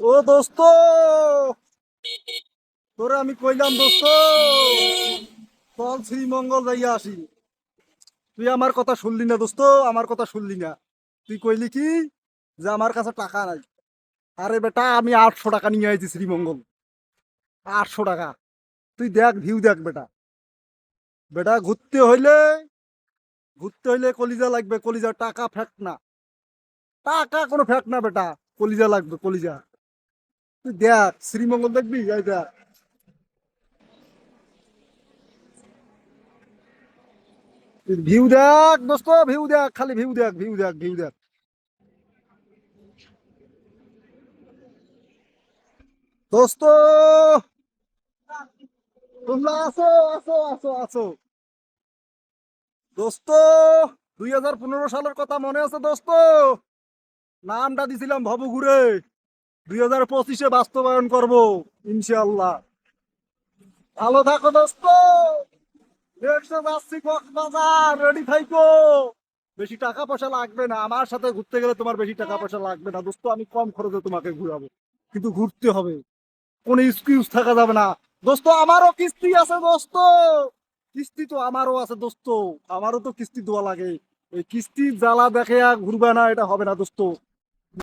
ও দোস্ত, তোরে আমি কইলাম দোস্ত, চল শ্রীমঙ্গল যাইয়া আসি। তুই আমার কথা শুনলি না দোস্ত, আমার কথা শুনলি না। তুই কইলি কি যে আমার কাছে টাকা নাই। আরে বেটা, আমি 800 টাকা নিয়ে আইছি শ্রীমঙ্গল। 800 টাকা। তুই দেখ, ভিউ দেখ বেটা। বেটা, ঘুরতে হইলে কলিজা লাগবে, কলিজা। টাকা ফ্যাক্ট না, টাকা কোনো ফ্যাক্ট না বেটা। কলিজা লাগবে, কলিজা। তুই দেখ, শ্রীমঙ্গল দেখবি, এই দেখ। ভিউ দেখ দোস্ত, ভিউ দেখ, খালি ভিউ দেখ, ভিউ দেখ, ভিউ দেখ। দোস্ত, তোমরা আছো, আছো, আছো, আছো। দোস্ত, 2015 সালের কথা মনে আছে দোস্ত? নামটা দিছিলাম ভবঘুরে। 2025-এ বাস্তবায়ন করব, ইনশাআল্লাহ। ভালো থাকো দোস্ত। দেখতে যাচ্ছি কক্সবাজার, রেডি থাইকো। বেশি টাকা পয়সা লাগবে না, আমার সাথে ঘুরতে গেলে তোমার বেশি টাকা পয়সা লাগবে না দোস্ত। আমি কম খরচে তোমাকে ঘুরাবো, কিন্তু ঘুরতে হবে। কোনো এক্সকিউজ থাকা যাবে না দোস্ত। আমারও কিস্তি আছে দোস্ত। কিস্তি তো আমারও আছে দোস্ত। আমারও তো কিস্তি দেওয়া লাগে। এই কিস্তির জ্বালা দেখে আর ঘুরবে না, এটা হবে না দোস্ত।